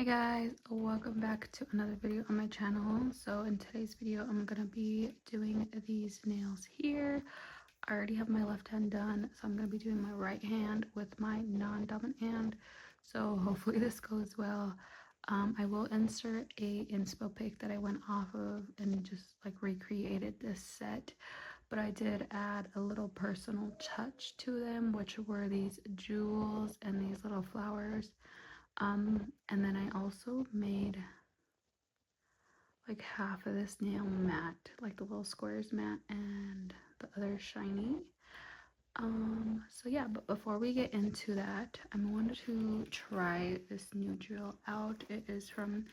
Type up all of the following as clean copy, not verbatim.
Hi guys, welcome back to another video on my channel. So in today's video I'm gonna be doing these nails here. I already have my left hand done, so I'm gonna be doing my right hand with my non-dominant hand, so hopefully this goes well. I will insert a inspo pic that I went off of and just like recreated this set, but I did add a little personal touch to them, which were these jewels and these little flowers. And then I also made like half of this nail matte, like the little squares matte and the other shiny. So yeah, but before we get into that, I wanted to try this new drill out. It is from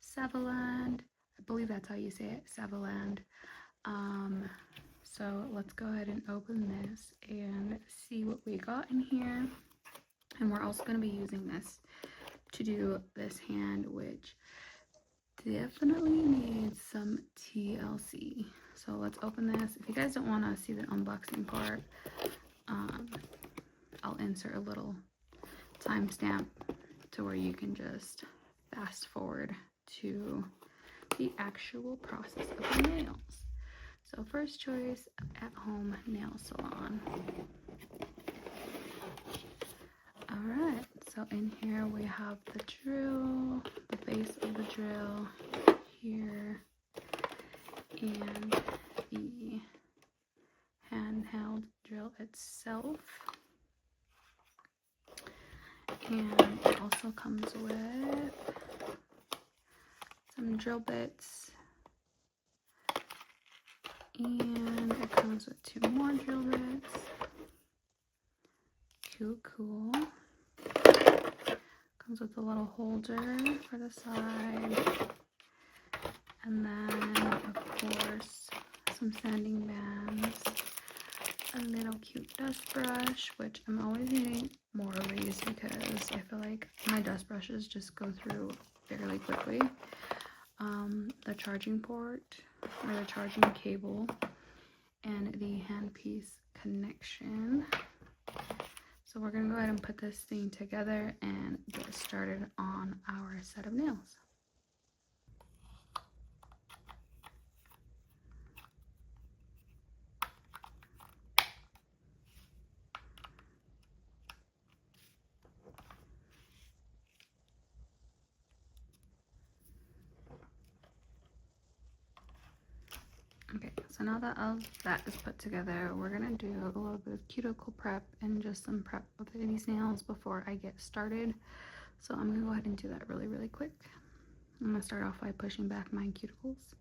Savaland. I believe that's how you say it, Savaland. So let's go ahead and open this and see what we got in here. And we're also going to be using this to do this hand, which definitely needs some TLC. So let's open this. If you guys don't want to see the unboxing part, I'll insert a little timestamp to where you can just fast forward to the actual process of the nails. So first choice, at home nail salon. Alright, so in here we have the drill, the base of the drill here, and the handheld drill itself. And it also comes with some drill bits, and it comes with 2 more drill bits. Cool. Comes with a little holder for the side, and then of course some sanding bands, a little cute dust brush, which I'm always needing more of these because I feel like my dust brushes just go through fairly quickly. The charging port or the charging cable, and the handpiece connection. So we're gonna go ahead and put this thing together and get started on our set of nails. Okay, so now that all that is put together, we're gonna do a little bit of cuticle prep and just some prep of these nails before I get started. So I'm gonna go ahead and do that really quick. I'm gonna start off by pushing back my cuticles.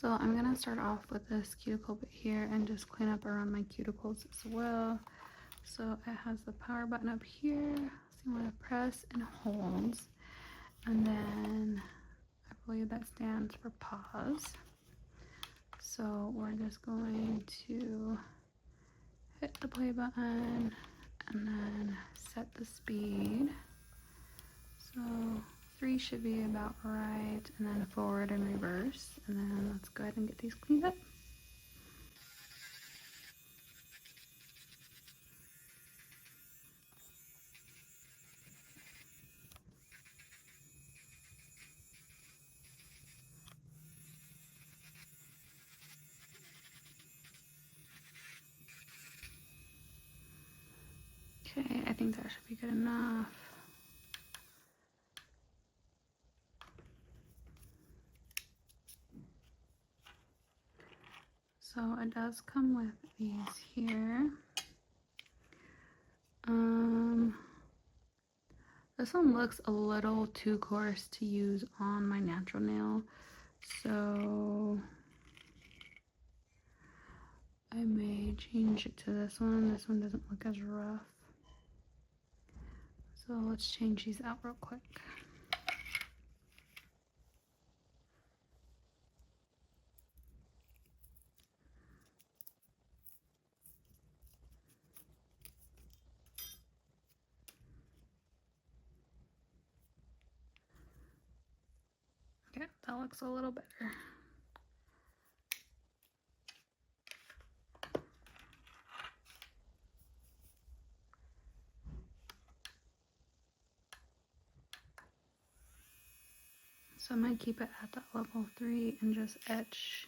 So I'm gonna start off with this cuticle bit here and just clean up around my cuticles as well. So it has the power button up here, so you want to press and hold, and then I believe that stands for pause. So we're just going to hit the play button and then set the speed. So 3 should be about right, and then forward and reverse, and then let's go ahead and get these cleaned up. Okay, I think that should be good enough. So it does come with these here. This one looks a little too coarse to use on my natural nail, So I may change it to this one. This one doesn't look as rough. So let's change these out real quick. Okay, that looks a little better. So I might keep it at that level 3 and just etch.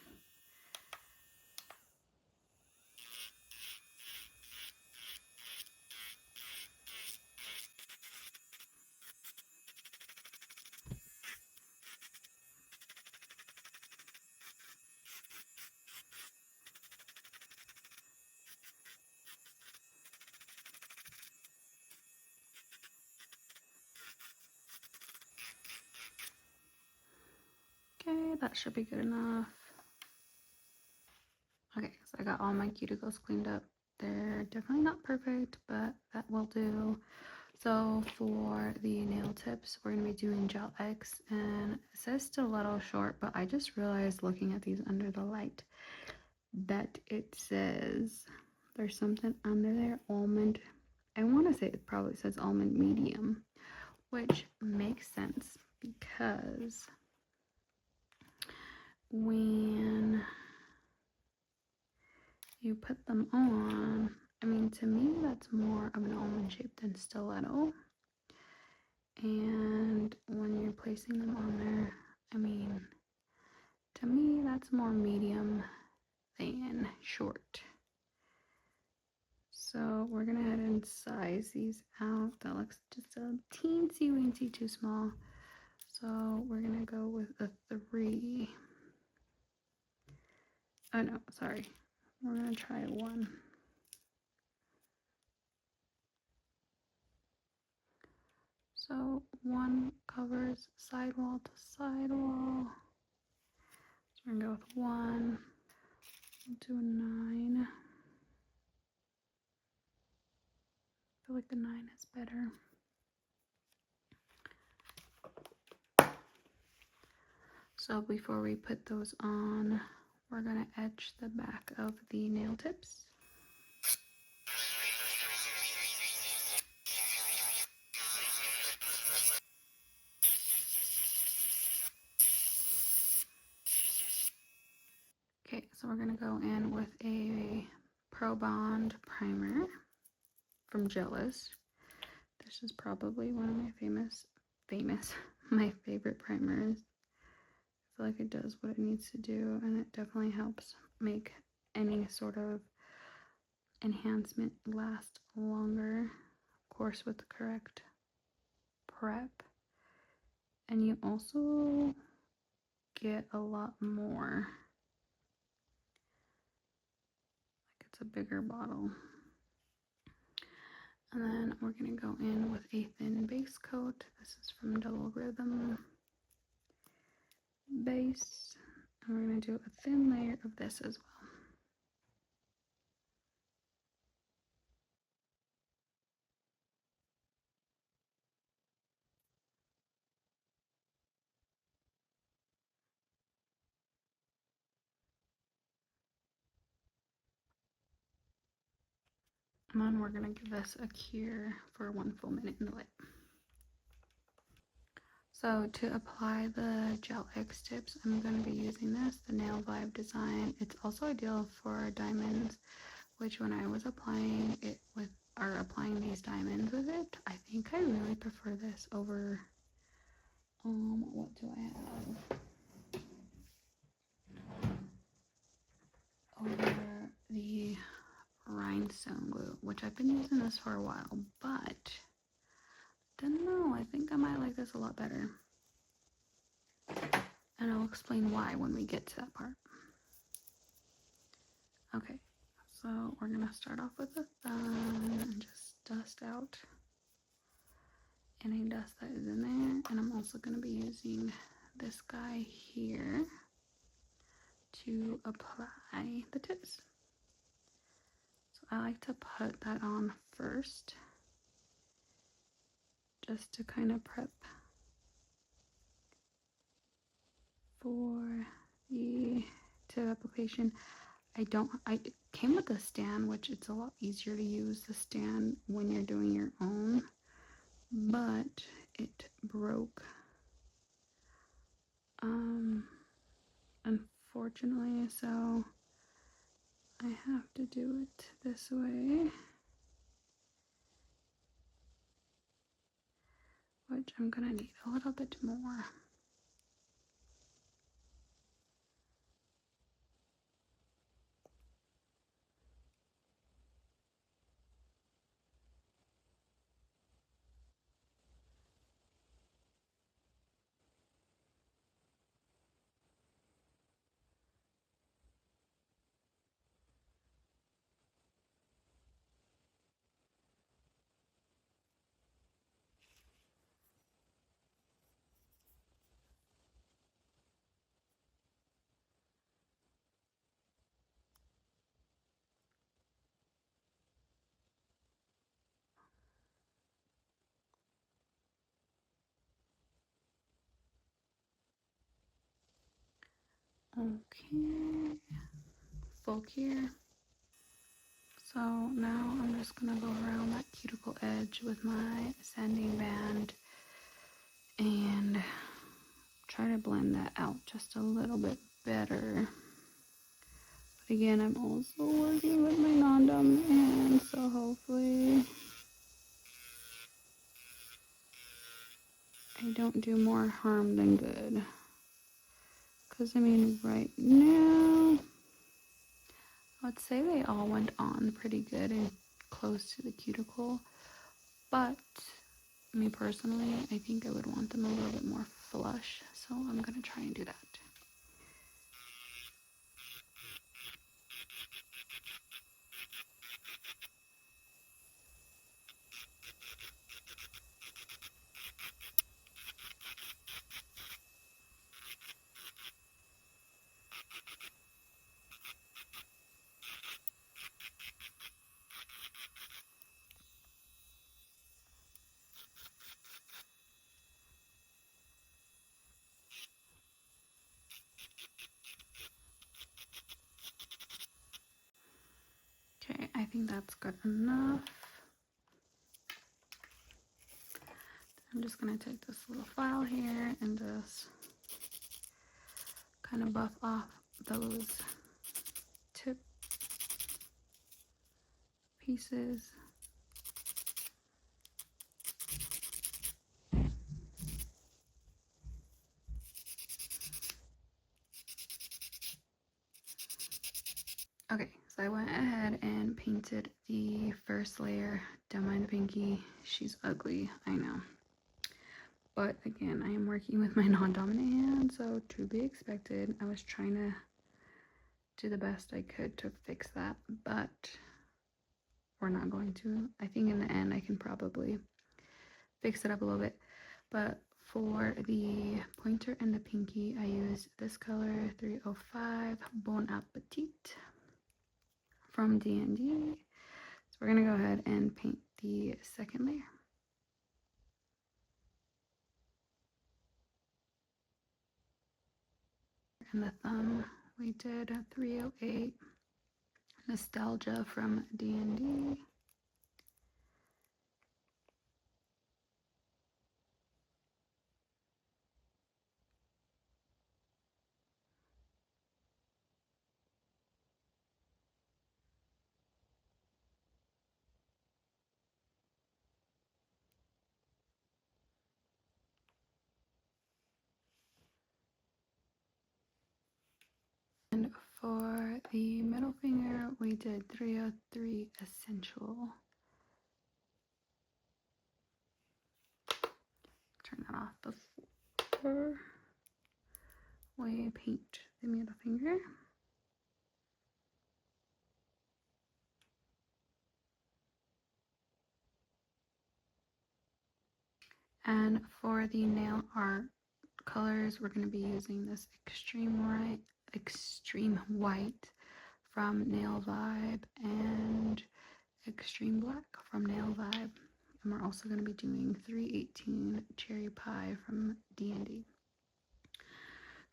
Okay, that should be good enough. Okay, so I got all my cuticles cleaned up. They're definitely not perfect, but that will do. So for the nail tips, we're going to be doing Gel X, and it says stiletto short, but I just realized looking at these under the light that it says there's something under there, almond. I want to say it probably says almond medium, which makes sense because when you put them on, I mean, to me, that's more of an almond shape than stiletto. And when you're placing them on there, I mean, to me, that's more medium than short. So we're gonna head and size these out. That looks just a teensy weensy too small. So we're gonna go with a 3. Oh no, sorry. We're gonna try 1. So 1 covers sidewall to sidewall. So we're gonna go with 1. We'll do a 9. I feel like the 9 is better. So before we put those on, we're gonna etch the back of the nail tips. Okay, so we're gonna go in with a Pro Bond primer from Jealous. This is probably one of my my favorite primers. I feel like it does what it needs to do, and it definitely helps make any sort of enhancement last longer, of course with the correct prep. And you also get a lot more. Like, it's a bigger bottle. And then we're going to go in with a thin base coat. This is from Double Rhythm Base. And we're going to do a thin layer of this as well. And then we're going to give this a cure for 1 full minute in the light. So to apply the Gel X tips, I'm going to be using this, the Nail Vibe design. It's also ideal for diamonds, which when I was applying it with, or applying these diamonds with it, I think I really prefer this over, what do I have? Over the rhinestone glue, which I've been using this for a while, but don't know, I think I might like this a lot better. And I'll explain why when we get to that part. Okay, so we're gonna start off with the thumb and just dust out any dust that is in there. And I'm also gonna be using this guy here to apply the tips. So I like to put that on first, just to kind of prep for the tip application. I came with a stand, which it's a lot easier to use the stand when you're doing your own, but it broke, unfortunately, so I have to do it this way, which I'm gonna need a little bit more. Okay, full here. So now I'm just gonna go around that cuticle edge with my sanding band and try to blend that out just a little bit better. But again, I'm also working with my non-dominant hand, so hopefully I don't do more harm than good. Because I mean, right now, I would say they all went on pretty good and close to the cuticle, but me personally, I think I would want them a little bit more flush, so I'm gonna try and do that. Okay, I think that's good enough. I'm just gonna take this little file here and just kind of buff off those tip pieces. Okay, so I went ahead and painted the first layer. Don't mind the pinky, she's ugly, I know. But again, I am working with my non-dominant hand, so to be expected. I was trying to do the best I could to fix that, but we're not going to. I think in the end I can probably fix it up a little bit. But for the pointer and the pinky, I used this color 305 Bon Appetit from DND. So we're gonna go ahead and paint the second layer. And the thumb, we did a 308 Nostalgia from DND. And for the middle finger, we did 303 Essential. Turn that off before we paint the middle finger. And for the nail art colors, we're going to be using this Extreme Extreme White from Nail Vibe and Extreme Black from Nail Vibe. And we're also going to be doing 318 Cherry Pie from DND.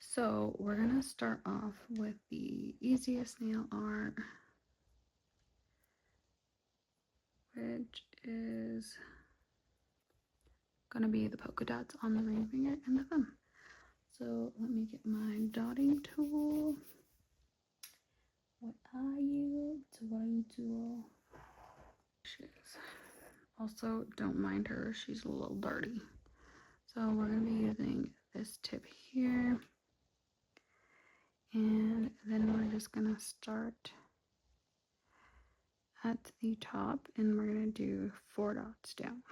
So we're going to start off with the easiest nail art, which is going to be the polka dots on the ring finger and the thumb. So let me get my dotting tool. What are you? It's a white tool. She is. Also, don't mind her. She's a little dirty. So we're going to be using this tip here. And then we're just going to start at the top and we're going to do 4 dots down.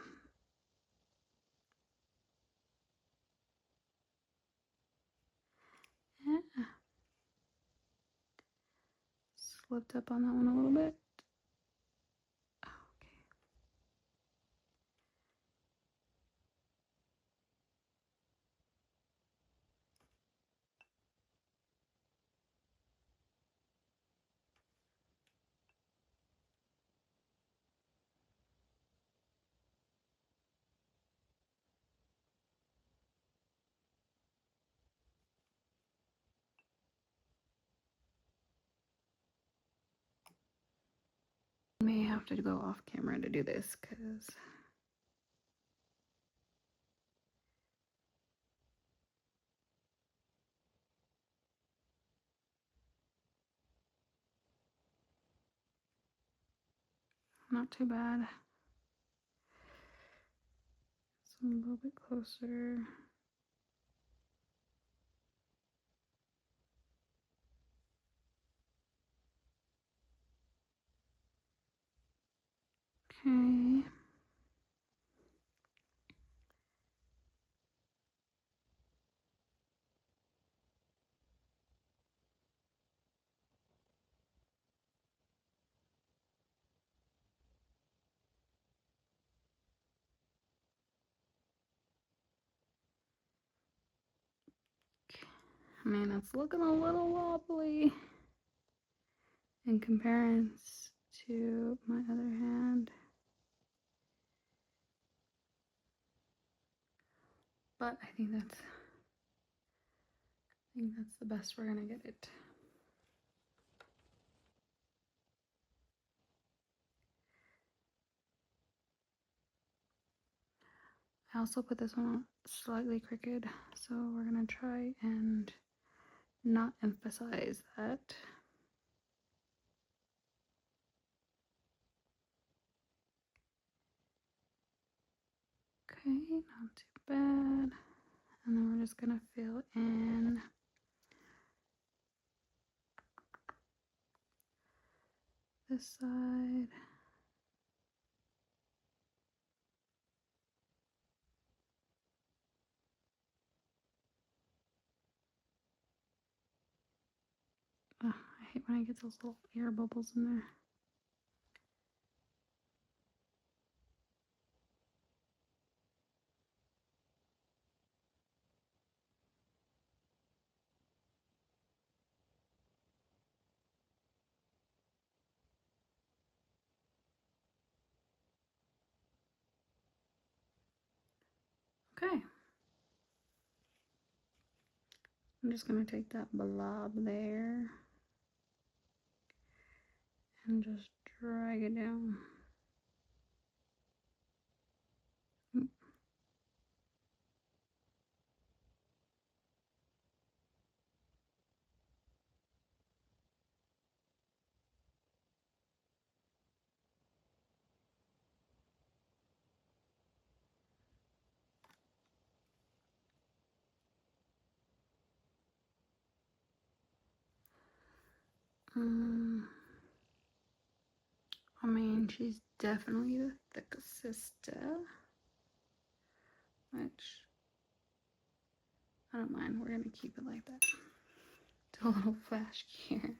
Yeah. Slipped up on that one a little bit. Okay. I may have to go off camera to do this because not too bad. So a little bit closer. Okay. I mean, it's looking a little wobbly in comparison to my other hand. But I think that's the best we're gonna get it. I also put this one slightly crooked, so we're gonna try and not emphasize that. Okay, not too bad. And then we're just gonna fill in this side. Ugh, I hate when I get those little air bubbles in there. Okay. I'm just gonna take that blob there and just drag it down. I mean, she's definitely the thickest sister, which I don't mind. We're gonna keep it like that. Do a little flash here.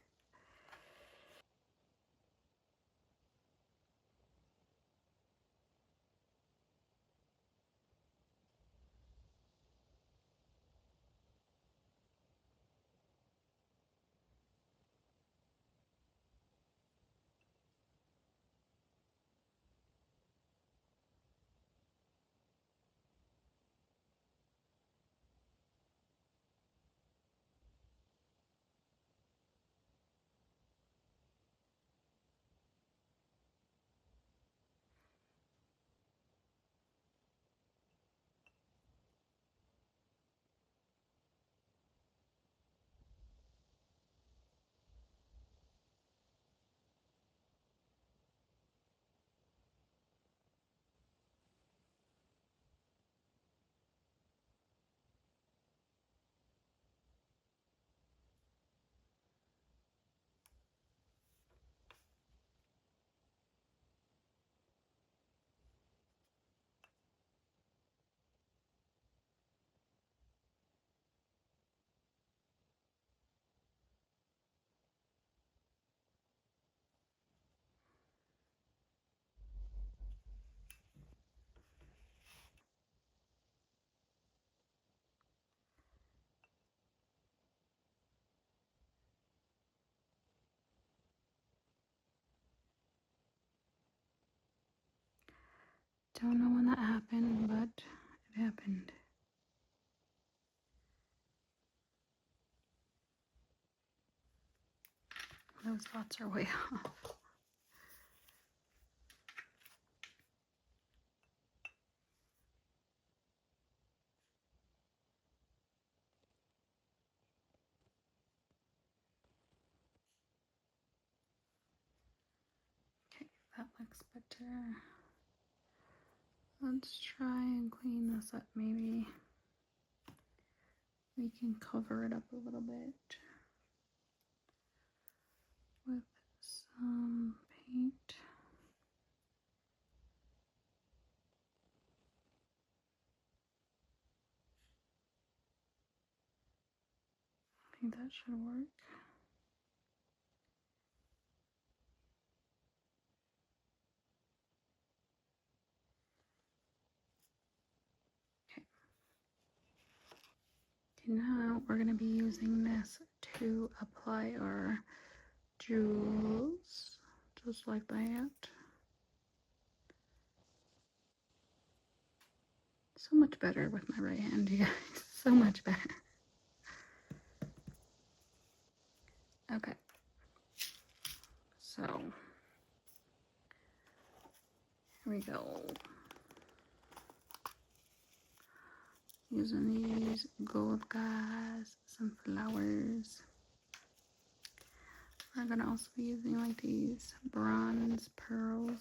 Don't know when that happened, but it happened. Those dots are way off. Okay, that looks better. Let's try and clean this up. Maybe we can cover it up a little bit with some paint. I think that should work. Now we're going to be using this to apply our jewels, just like that. So much better with my right hand, you guys. So much better. Okay. So, here we go. Using these gold guys, some flowers. We're gonna also be using like these bronze pearls.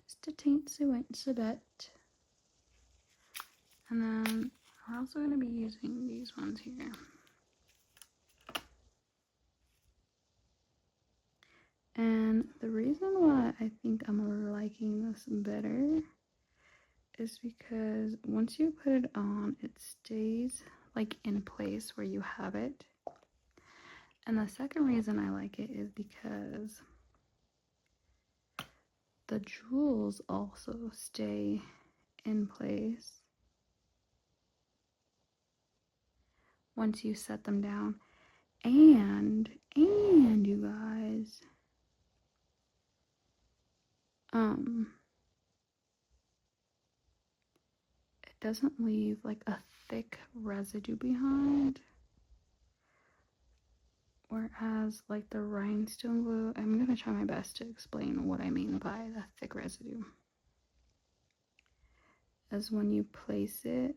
Just a teensy bit. And then we're also gonna be using these ones here. And the reason why I think I'm liking this better is because once you put it on, it stays like in place where you have it. And the second reason I like it is because the jewels also stay in place once you set them down. And you guys, it doesn't leave like a thick residue behind. Whereas like the rhinestone glue, I'm gonna try my best to explain what I mean by the thick residue. As when you place it,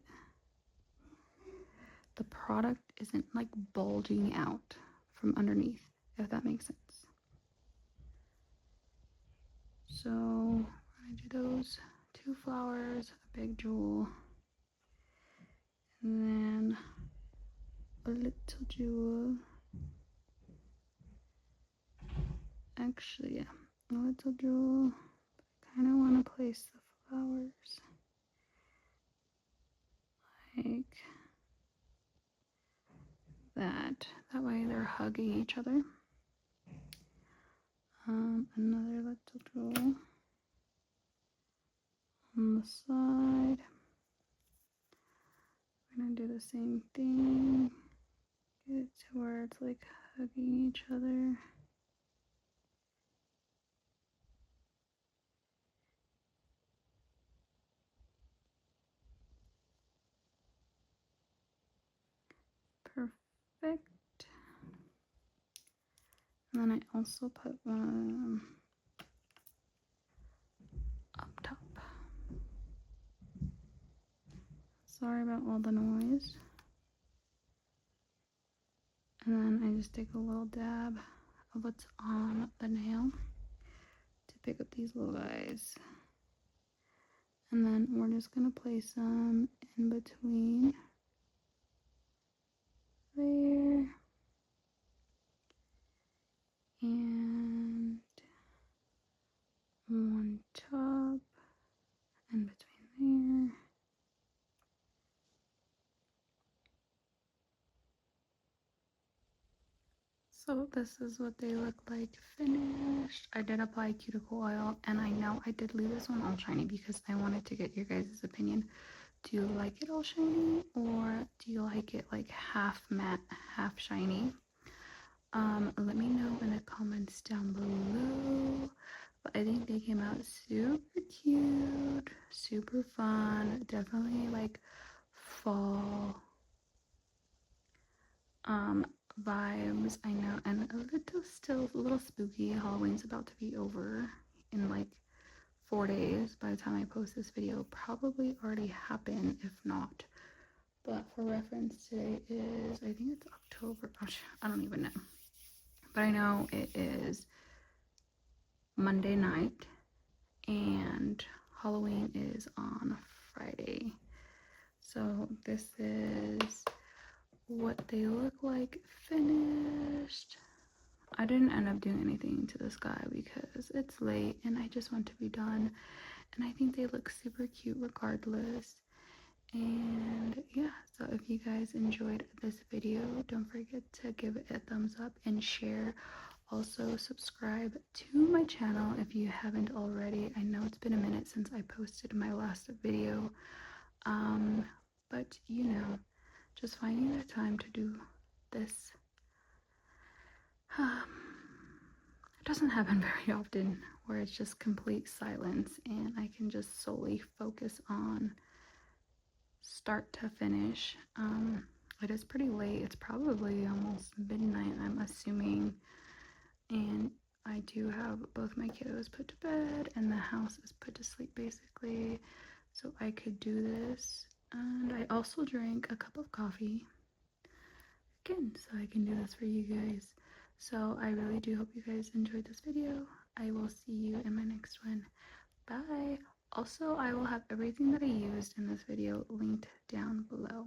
the product isn't like bulging out from underneath, if that makes sense. So we're gonna do those 2 flowers, a big jewel, and then a little jewel. Actually, yeah, a little jewel. I kind of want to place the flowers like that. That way they're hugging each other. Another little jewel on the side. We're gonna do the same thing. Get it to where it's like hugging each other. Perfect. And then I also put one up top. Sorry about all the noise. And then I just take a little dab of what's on the nail to pick up these little guys. And then we're just going to place some in between there and on top and between there. So this is what they look like finished. I did apply cuticle oil, and I know I did leave this one all shiny because I wanted to get your guys' opinion. Do you like it all shiny, or do you like it like half matte, half shiny? Let me know in the comments down below. But I think they came out super cute, super fun, definitely like fall vibes. I know, and a little spooky. Halloween's about to be over in like 4 days by the time I post this video. Probably already happened, if not. But for reference, today is, I think it's October. Gosh, I don't even know. But I know it is Monday night and Halloween is on Friday. So this is what they look like finished. I didn't end up doing anything to this guy because it's late and I just want to be done. And I think they look super cute regardless. And yeah, so if you guys enjoyed this video, don't forget to give it a thumbs up and share. Also subscribe to my channel if you haven't already. I know it's been a minute since I posted my last video, but you know, just finding the time to do this, it doesn't happen very often, where it's just complete silence and I can just solely focus on start to finish. It is pretty late. It's probably almost midnight, I'm assuming, and I do have both my kiddos put to bed and the house is put to sleep basically, so I could do this. And I also drank a cup of coffee again, so I can do this for you guys. So I really do hope you guys enjoyed this video. I will see you in my next one. Bye. Also, I will have everything that I used in this video linked down below.